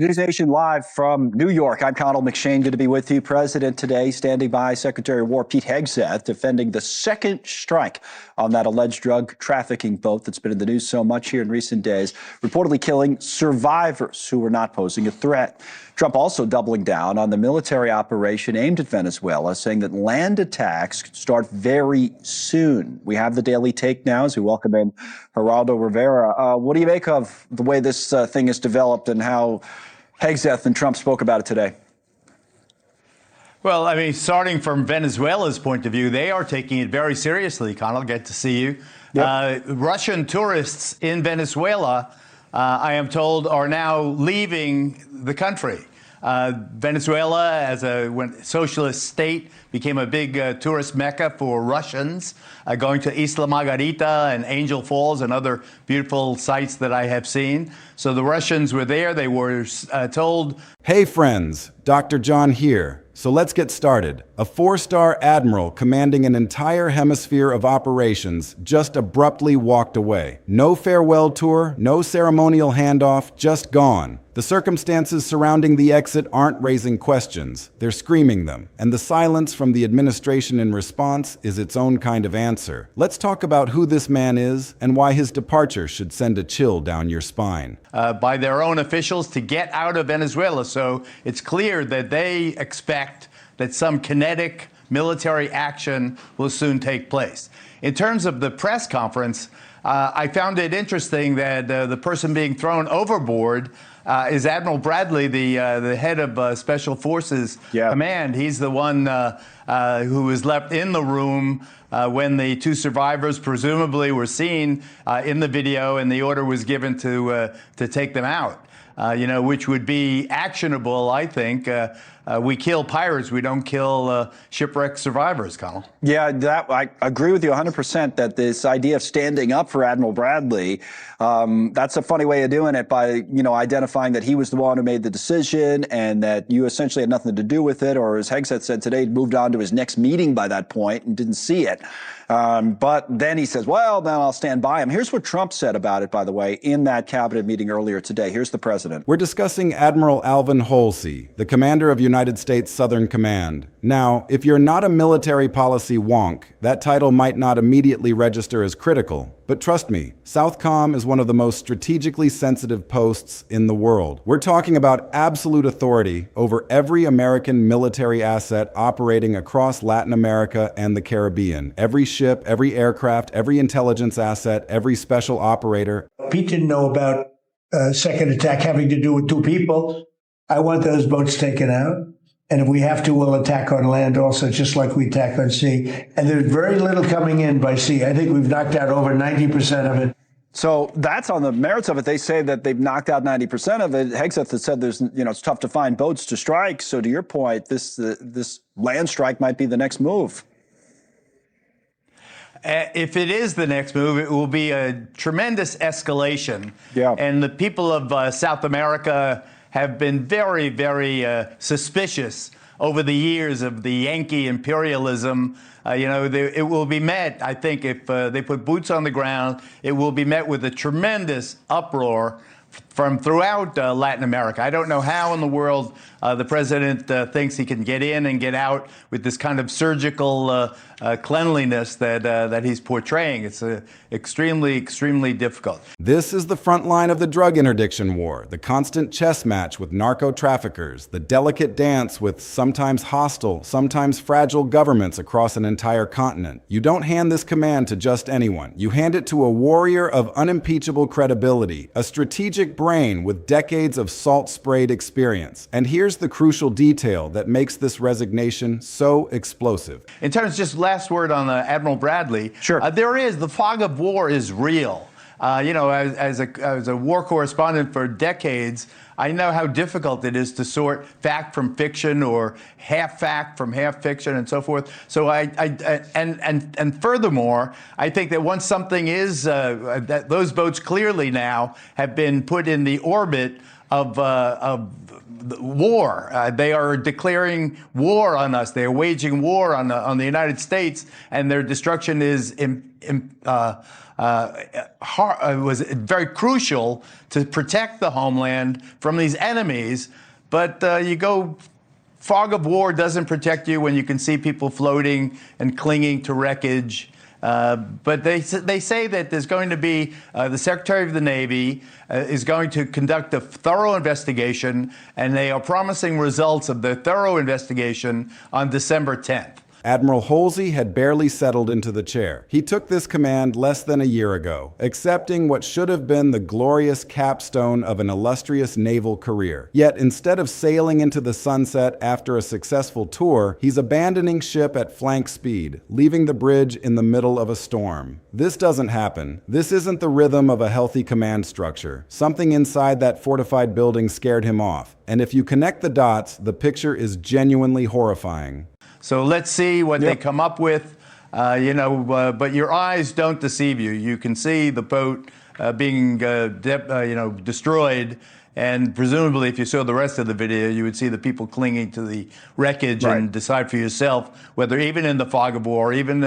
News Nation live from New York. I'm Connell McShane. Good to be with you. President today, standing by Secretary of War Pete Hegseth, defending the second strike on that alleged drug trafficking boat that's been in the news so much here in recent days, reportedly killing survivors who were not posing a threat. Trump also doubling down on the military operation aimed at Venezuela, saying that land attacks could start very soon. We have the Daily Take now as we welcome in Geraldo Rivera. What do you make of the way this thing has developed and how Hegseth and Trump spoke about it today? Well, I mean, starting from Venezuela's point of view, they are taking it very seriously. Connell, good to see you. Yep. Russian tourists in Venezuela, I am told, are now leaving the country. Venezuela, as a socialist state, became a big tourist mecca for Russians, going to Isla Margarita and Angel Falls and other beautiful sites that I have seen. So the Russians were there. They were told, "Hey friends, Dr. John here. So let's get started. A 4-star admiral commanding an entire hemisphere of operations just abruptly walked away. No farewell tour, no ceremonial handoff, just gone. The circumstances surrounding the exit aren't raising questions, they're screaming them. And the silence from the administration in response is its own kind of answer. Let's talk about who this man is and why his departure should send a chill down your spine." By their own officials to get out of Venezuela. So it's clear that they expect that some kinetic military action will soon take place. In terms of the press conference, I found it interesting that the person being thrown overboard is Admiral Bradley, the head of Special Forces Command. He's the one who was left in the room when the two survivors presumably were seen in the video, and the order was given to take them out. Which would be actionable, I think. We kill pirates, we don't kill shipwreck survivors, Connell. Yeah, I agree with you 100% that this idea of standing up for Admiral Bradley, that's a funny way of doing it by, identifying that he was the one who made the decision and that you essentially had nothing to do with it, or as Hegseth said today, moved on to his next meeting by that point and didn't see it. But then he says, well, then I'll stand by him. Here's what Trump said about it, by the way, in that cabinet meeting earlier today. Here's the president. We're discussing Admiral Alvin Holsey, the commander of United States Southern Command. Now, if you're not a military policy wonk, that title might not immediately register as critical. But trust me, Southcom is one of the most strategically sensitive posts in the world. We're talking about absolute authority over every American military asset operating across Latin America and the Caribbean. Every ship, every aircraft, every intelligence asset, every special operator. Pete didn't know about a second attack having to do with two people. I want those boats taken out. And if we have to, we'll attack on land also, just like we attack on sea. And there's very little coming in by sea. I think we've knocked out over 90% of it. So that's on the merits of it. They say that they've knocked out 90% of it. Hegseth has said there's, it's tough to find boats to strike. So to your point, this land strike might be the next move. If it is the next move, it will be a tremendous escalation. Yeah. And the people of South America have been very, very suspicious over the years of the Yankee imperialism. It will be met, I think, if they put boots on the ground, it will be met with a tremendous uproar from throughout Latin America. I don't know how in the world the president thinks he can get in and get out with this kind of surgical cleanliness that he's portraying. It's extremely, extremely difficult. This is the front line of the drug interdiction war, the constant chess match with narco traffickers, the delicate dance with sometimes hostile, sometimes fragile governments across an entire continent. You don't hand this command to just anyone. You hand it to a warrior of unimpeachable credibility, a strategic brain with decades of salt-sprayed experience. And here's the crucial detail that makes this resignation so explosive. In terms, just last word on Admiral Bradley. Sure. The fog of war is real. As a war correspondent for decades, I know how difficult it is to sort fact from fiction or half fact from half fiction and so forth. So and furthermore, I think that once something is that those boats clearly now have been put in the orbit of war. They are declaring war on us. They are waging war on the United States, and their destruction is was very crucial to protect the homeland from these enemies. But fog of war doesn't protect you when you can see people floating and clinging to wreckage. But they say that there's going to be the Secretary of the Navy is going to conduct a thorough investigation, and they are promising results of the thorough investigation on December 10th. Admiral Holsey had barely settled into the chair. He took this command less than a year ago, accepting what should have been the glorious capstone of an illustrious naval career. Yet instead of sailing into the sunset after a successful tour, he's abandoning ship at flank speed, leaving the bridge in the middle of a storm. This doesn't happen. This isn't the rhythm of a healthy command structure. Something inside that fortified building scared him off. And if you connect the dots, the picture is genuinely horrifying. So let's see what they come up with, but your eyes don't deceive you. You can see the boat being, destroyed. And presumably, if you saw the rest of the video, you would see the people clinging to the wreckage and decide for yourself whether, even in the fog of war, even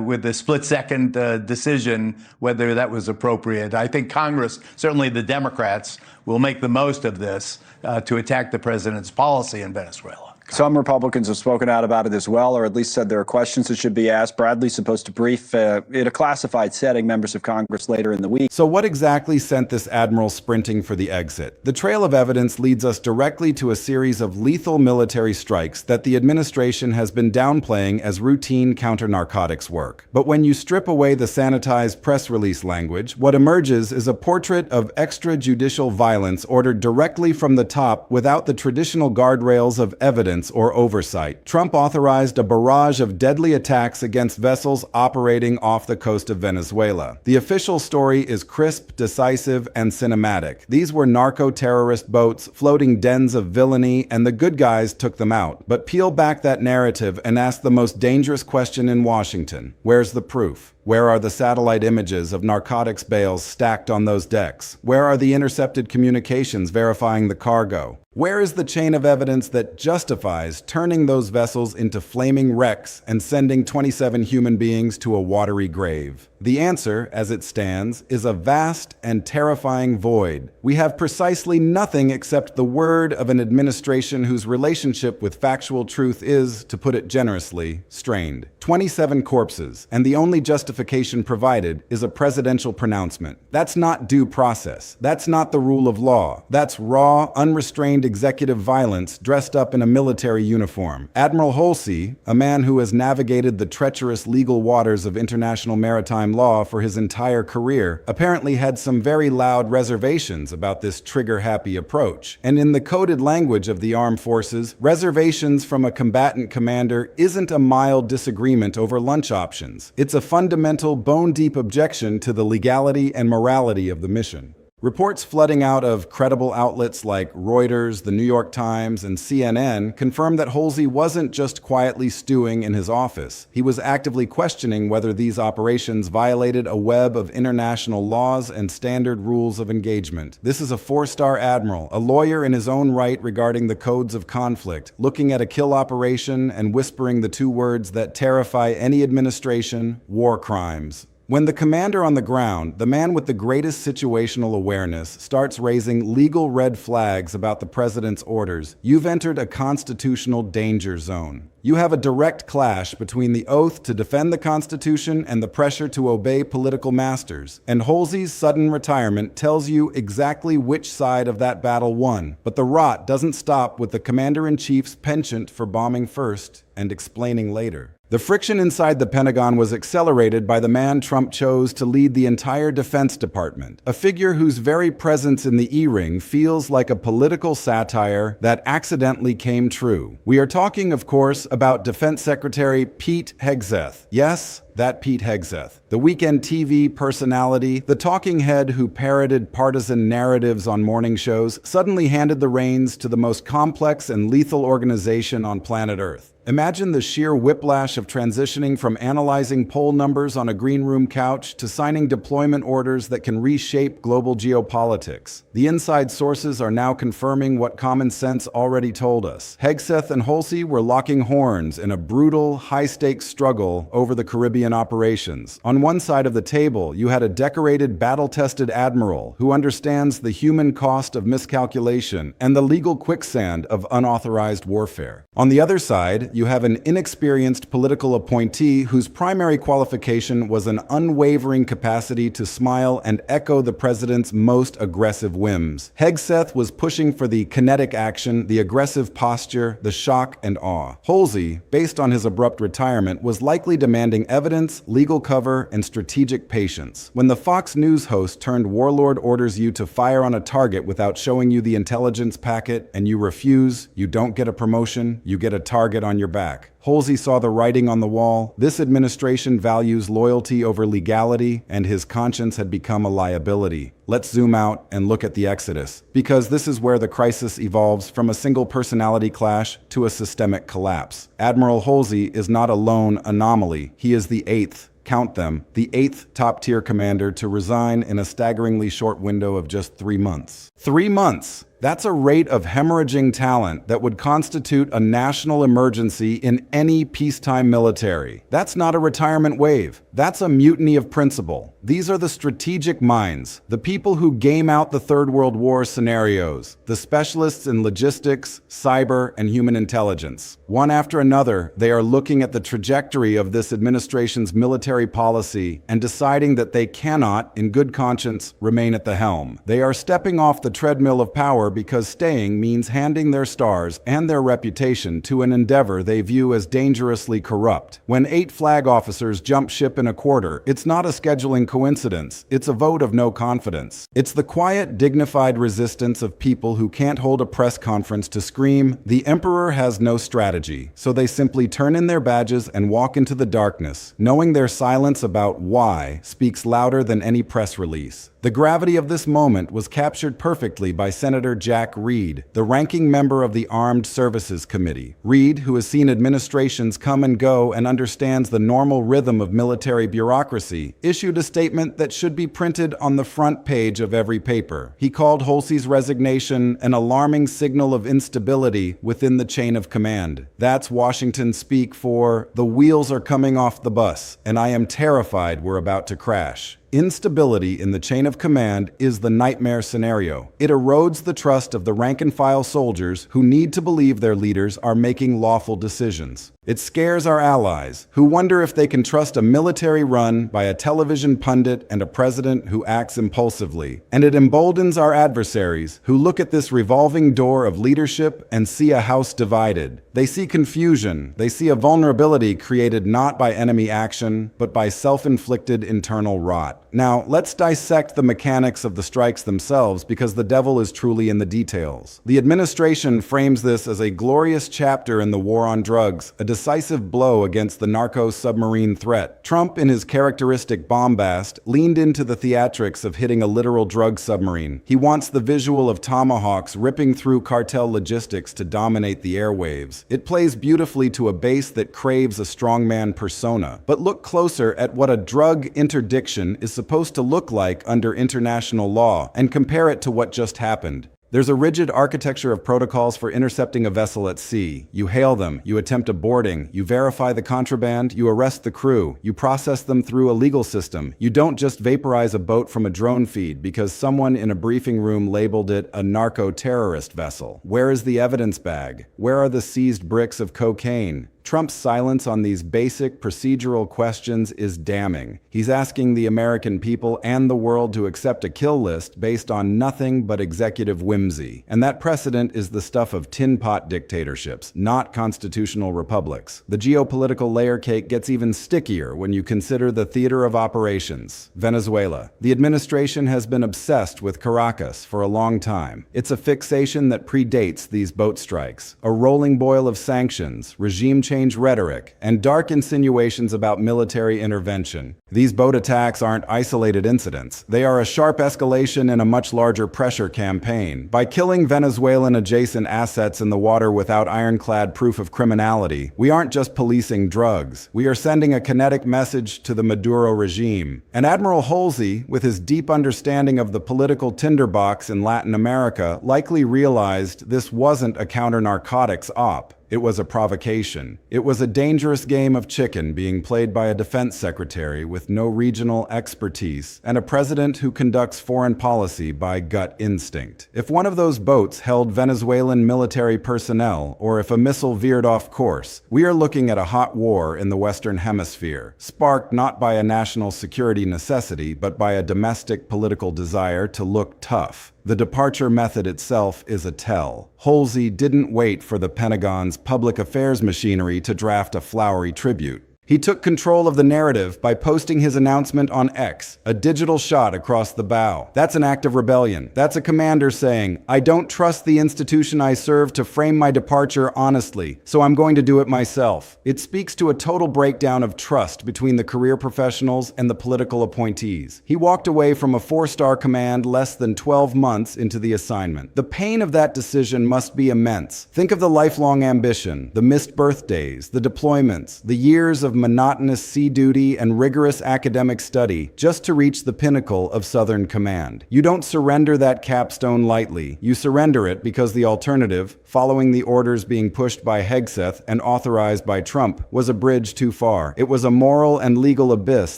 with the split-second decision, whether that was appropriate. I think Congress, certainly the Democrats, will make the most of this to attack the president's policy in Venezuela. Some Republicans have spoken out about it as well, or at least said there are questions that should be asked. Bradley's supposed to brief in a classified setting members of Congress later in the week. So what exactly sent this admiral sprinting for the exit? The trail of evidence leads us directly to a series of lethal military strikes that the administration has been downplaying as routine counter-narcotics work. But when you strip away the sanitized press release language, what emerges is a portrait of extrajudicial violence ordered directly from the top without the traditional guardrails of evidence or oversight. Trump authorized a barrage of deadly attacks against vessels operating off the coast of Venezuela. The official story is crisp, decisive, and cinematic. These were narco-terrorist boats floating dens of villainy, and the good guys took them out. But peel back that narrative and ask the most dangerous question in Washington. Where's the proof? Where are the satellite images of narcotics bales stacked on those decks? Where are the intercepted communications verifying the cargo? Where is the chain of evidence that justifies turning those vessels into flaming wrecks and sending 27 human beings to a watery grave? The answer, as it stands, is a vast and terrifying void. We have precisely nothing except the word of an administration whose relationship with factual truth is, to put it generously, strained. 27 corpses, and the only justification provided is a presidential pronouncement. That's not due process. That's not the rule of law. That's raw, unrestrained executive violence dressed up in a military uniform. Admiral Holsey, a man who has navigated the treacherous legal waters of international maritime law for his entire career, apparently had some very loud reservations about this trigger-happy approach. And in the coded language of the armed forces, reservations from a combatant commander isn't a mild disagreement over lunch options. It's a fundamental, bone-deep objection to the legality and morality of the mission. Reports flooding out of credible outlets like Reuters, the New York Times, and CNN confirm that Holsey wasn't just quietly stewing in his office. He was actively questioning whether these operations violated a web of international laws and standard rules of engagement. This is a four-star admiral, a lawyer in his own right regarding the codes of conflict, looking at a kill operation and whispering the two words that terrify any administration: war crimes. When the commander on the ground, the man with the greatest situational awareness, starts raising legal red flags about the president's orders, you've entered a constitutional danger zone. You have a direct clash between the oath to defend the Constitution and the pressure to obey political masters. And Holsey's sudden retirement tells you exactly which side of that battle won. But the rot doesn't stop with the commander-in-chief's penchant for bombing first and explaining later. The friction inside the Pentagon was accelerated by the man Trump chose to lead the entire Defense Department, a figure whose very presence in the E-ring feels like a political satire that accidentally came true. We are talking, of course, about Defense Secretary Pete Hegseth. Yes, That Pete Hegseth, the weekend TV personality, the talking head who parroted partisan narratives on morning shows, suddenly handed the reins to the most complex and lethal organization on planet Earth. Imagine the sheer whiplash of transitioning from analyzing poll numbers on a green room couch to signing deployment orders that can reshape global geopolitics. The inside sources are now confirming what common sense already told us. Hegseth and Holsey were locking horns in a brutal, high-stakes struggle over the Caribbean operations. On one side of the table, you had a decorated, battle-tested admiral who understands the human cost of miscalculation and the legal quicksand of unauthorized warfare. On the other side, you have an inexperienced political appointee whose primary qualification was an unwavering capacity to smile and echo the president's most aggressive whims. Hegseth was pushing for the kinetic action, the aggressive posture, the shock and awe. Holsey, based on his abrupt retirement, was likely demanding evidence, legal cover, and strategic patience. When the Fox News host turned warlord orders you to fire on a target without showing you the intelligence packet, and you refuse, you don't get a promotion, you get a target on your back. Holsey saw the writing on the wall. This administration values loyalty over legality, and his conscience had become a liability. Let's zoom out and look at the exodus, because this is where the crisis evolves from a single personality clash to a systemic collapse. Admiral Holsey is not a lone anomaly. He is the eighth, count them, the eighth top-tier commander to resign in a staggeringly short window of just 3 months. 3 months! That's a rate of hemorrhaging talent that would constitute a national emergency in any peacetime military. That's not a retirement wave. That's a mutiny of principle. These are the strategic minds, the people who game out the Third World War scenarios, the specialists in logistics, cyber, and human intelligence. One after another, they are looking at the trajectory of this administration's military policy and deciding that they cannot, in good conscience, remain at the helm. They are stepping off the treadmill of power because staying means handing their stars and their reputation to an endeavor they view as dangerously corrupt. When 8 flag officers jump ship in a quarter, it's not a scheduling coincidence, it's a vote of no confidence. It's the quiet, dignified resistance of people who can't hold a press conference to scream, "The Emperor has no strategy," so they simply turn in their badges and walk into the darkness, knowing their silence about why speaks louder than any press release. The gravity of this moment was captured perfectly by Senator Jack Reed, the ranking member of the Armed Services Committee. Reed, who has seen administrations come and go and understands the normal rhythm of military bureaucracy, issued a statement that should be printed on the front page of every paper. He called Holsey's resignation an alarming signal of instability within the chain of command. That's Washington speak for, "The wheels are coming off the bus, and I am terrified we're about to crash." Instability in the chain of command is the nightmare scenario. It erodes the trust of the rank-and-file soldiers who need to believe their leaders are making lawful decisions. It scares our allies, who wonder if they can trust a military run by a television pundit and a president who acts impulsively. And it emboldens our adversaries, who look at this revolving door of leadership and see a house divided. They see confusion. They see a vulnerability created not by enemy action, but by self-inflicted internal rot. Now, let's dissect the mechanics of the strikes themselves, because the devil is truly in the details. The administration frames this as a glorious chapter in the war on drugs, a decisive blow against the narco-submarine threat. Trump, in his characteristic bombast, leaned into the theatrics of hitting a literal drug submarine. He wants the visual of tomahawks ripping through cartel logistics to dominate the airwaves. It plays beautifully to a base that craves a strongman persona. But look closer at what a drug interdiction is supposed to look like under international law and compare it to what just happened. There's a rigid architecture of protocols for intercepting a vessel at sea. You hail them, you attempt a boarding, you verify the contraband, you arrest the crew, you process them through a legal system. You don't just vaporize a boat from a drone feed because someone in a briefing room labeled it a narco-terrorist vessel. Where is the evidence bag? Where are the seized bricks of cocaine? Trump's silence on these basic procedural questions is damning. He's asking the American people and the world to accept a kill list based on nothing but executive whimsy. And that precedent is the stuff of tin pot dictatorships, not constitutional republics. The geopolitical layer cake gets even stickier when you consider the theater of operations, Venezuela. The administration has been obsessed with Caracas for a long time. It's a fixation that predates these boat strikes. A rolling boil of sanctions, regime change rhetoric and dark insinuations about military intervention. These boat attacks aren't isolated incidents. They are a sharp escalation in a much larger pressure campaign. By killing Venezuelan adjacent assets in the water without ironclad proof of criminality, we aren't just policing drugs. We are sending a kinetic message to the Maduro regime. And Admiral Holsey, with his deep understanding of the political tinderbox in Latin America, likely realized this wasn't a counter-narcotics op. It was a provocation. It was a dangerous game of chicken being played by a defense secretary with no regional expertise and a president who conducts foreign policy by gut instinct. If one of those boats held Venezuelan military personnel, or if a missile veered off course, we are looking at a hot war in the Western Hemisphere, sparked not by a national security necessity, but by a domestic political desire to look tough. The departure method itself is a tell. Holsey didn't wait for the Pentagon's public affairs machinery to draft a flowery tribute. He took control of the narrative by posting his announcement on X, a digital shot across the bow. That's an act of rebellion. That's a commander saying, I don't trust the institution I serve to frame my departure honestly, so I'm going to do it myself. It speaks to a total breakdown of trust between the career professionals and the political appointees. He walked away from a 4-star command less than 12 months into the assignment. The pain of that decision must be immense. Think of the lifelong ambition, the missed birthdays, the deployments, the years of monotonous sea duty and rigorous academic study just to reach the pinnacle of Southern Command. You don't surrender that capstone lightly. You surrender it because the alternative, following the orders being pushed by Hegseth and authorized by Trump, was a bridge too far. It was a moral and legal abyss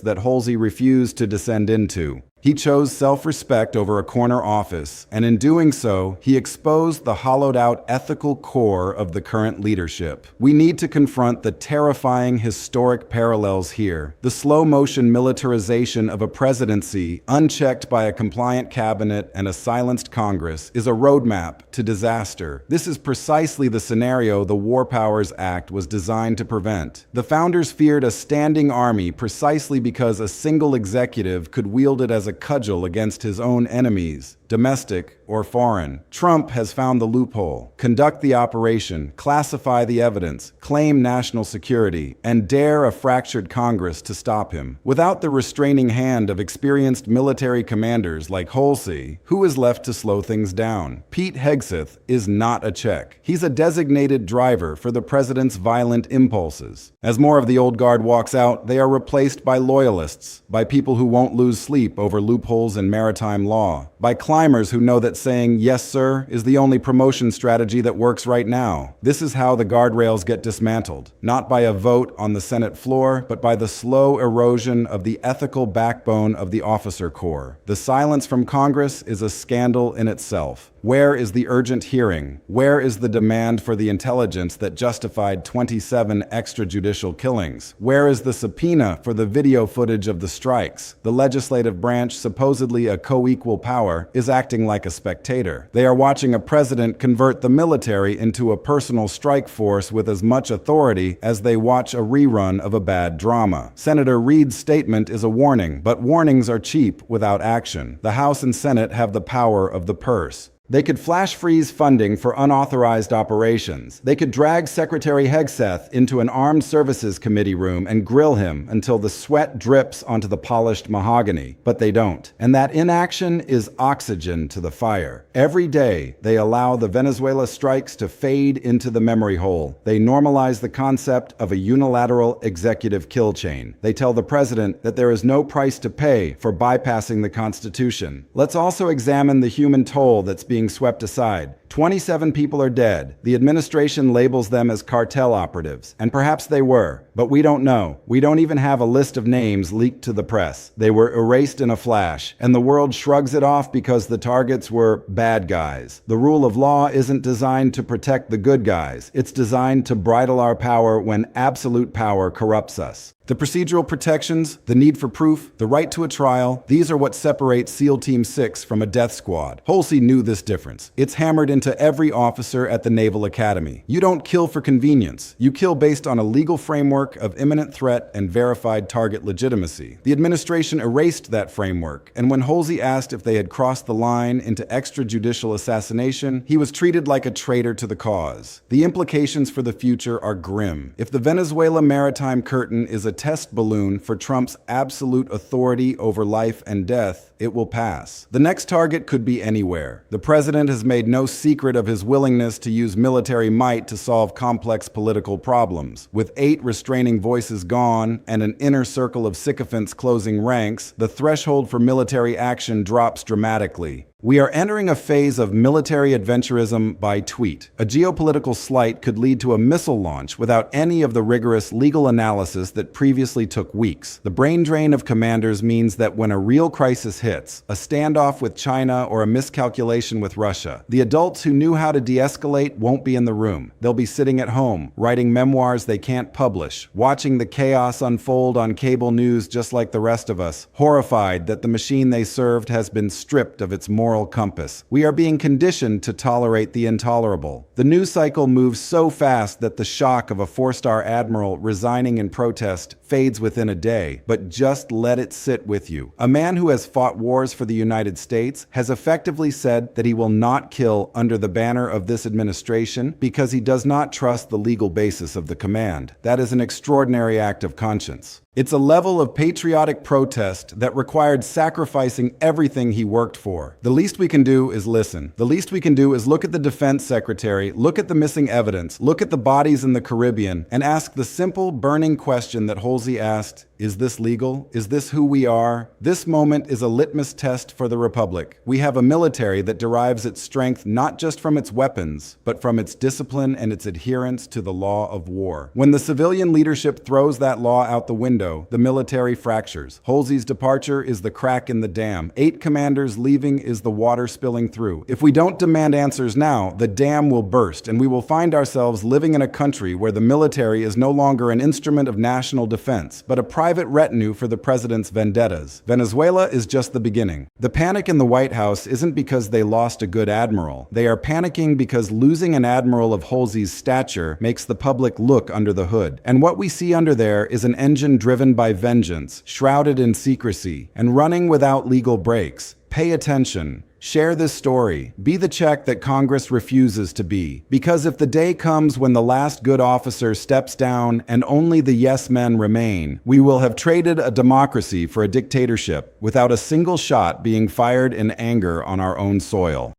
that Holsey refused to descend into. He chose self-respect over a corner office, and in doing so, he exposed the hollowed-out ethical core of the current leadership. We need to confront the terrifying historic parallels here. The slow-motion militarization of a presidency, unchecked by a compliant cabinet and a silenced Congress, is a roadmap to disaster. This is precisely the scenario the War Powers Act was designed to prevent. The founders feared a standing army precisely because a single executive could wield it as a cudgel against his own enemies, domestic or foreign. Trump has found the loophole. Conduct the operation, classify the evidence, claim national security, and dare a fractured Congress to stop him. Without the restraining hand of experienced military commanders like Holsey, who is left to slow things down? Pete Hegseth is not a check. He's a designated driver for the president's violent impulses. As more of the old guard walks out, they are replaced by loyalists, by people who won't lose sleep over loopholes in maritime law, by climbers who know that saying yes sir is the only promotion strategy that works right now. This is how the guardrails get dismantled, not by a vote on the Senate floor, but by the slow erosion of the ethical backbone of the officer corps. The silence from Congress is a scandal in itself. Where is the urgent hearing? Where is the demand for the intelligence that justified 27 extrajudicial killings? Where is the subpoena for the video footage of the strikes? The legislative branch, supposedly a co-equal power, is acting like a spectator. They are watching a president convert the military into a personal strike force with as much authority as they watch a rerun of a bad drama. Senator Reid's statement is a warning, but warnings are cheap without action. The House and Senate have the power of the purse. They could flash freeze funding for unauthorized operations. They could drag Secretary Hegseth into an Armed Services Committee room and grill him until the sweat drips onto the polished mahogany. But they don't. And that inaction is oxygen to the fire. Every day, they allow the Venezuela strikes to fade into the memory hole. They normalize the concept of a unilateral executive kill chain. They tell the president that there is no price to pay for bypassing the Constitution. Let's also examine the human toll that's being swept aside. 27 people are dead. The administration labels them as cartel operatives, and perhaps they were, but we don't know. We don't even have a list of names leaked to the press. They were erased in a flash, and the world shrugs it off because the targets were bad guys. The rule of law isn't designed to protect the good guys. It's designed to bridle our power when absolute power corrupts us. The procedural protections, the need for proof, the right to a trial, these are what separate SEAL Team 6 from a death squad. Holsey knew this difference. It's hammered into to every officer at the Naval Academy. You don't kill for convenience. You kill based on a legal framework of imminent threat and verified target legitimacy. The administration erased that framework, and when Holsey asked if they had crossed the line into extrajudicial assassination, he was treated like a traitor to the cause. The implications for the future are grim. If the Venezuela maritime curtain is a test balloon for Trump's absolute authority over life and death, it will pass. The next target could be anywhere. The president has made no secret of his willingness to use military might to solve complex political problems. With 8 restraining voices gone and an inner circle of sycophants closing ranks, the threshold for military action drops dramatically. We are entering a phase of military adventurism by tweet. A geopolitical slight could lead to a missile launch without any of the rigorous legal analysis that previously took weeks. The brain drain of commanders means that when a real crisis hits, a standoff with China or a miscalculation with Russia, the adults who knew how to de-escalate won't be in the room. They'll be sitting at home, writing memoirs they can't publish, watching the chaos unfold on cable news just like the rest of us, horrified that the machine they served has been stripped of its moral compass. We are being conditioned to tolerate the intolerable. The news cycle moves so fast that the shock of a 4-star admiral resigning in protest fades within a day, but just let it sit with you. A man who has fought wars for the United States has effectively said that he will not kill under the banner of this administration because he does not trust the legal basis of the command. That is an extraordinary act of conscience. It's a level of patriotic protest that required sacrificing everything he worked for. The least we can do is listen. The least we can do is look at the Defense Secretary, look at the missing evidence, look at the bodies in the Caribbean, and ask the simple, burning question that Holsey asked: is this legal? Is this who we are? This moment is a litmus test for the Republic. We have a military that derives its strength not just from its weapons, but from its discipline and its adherence to the law of war. When the civilian leadership throws that law out the window, the military fractures. Holsey's departure is the crack in the dam. 8 commanders leaving is the water spilling through. If we don't demand answers now, the dam will burst, and we will find ourselves living in a country where the military is no longer an instrument of national defense, but a private retinue for the president's vendettas. Venezuela is just the beginning. The panic in the White House isn't because they lost a good admiral. They are panicking because losing an admiral of Holsey's stature makes the public look under the hood. And what we see under there is an engine driven by vengeance, shrouded in secrecy, and running without legal brakes. Pay attention. Share this story. Be the check that Congress refuses to be. Because if the day comes when the last good officer steps down and only the yes men remain, we will have traded a democracy for a dictatorship without a single shot being fired in anger on our own soil.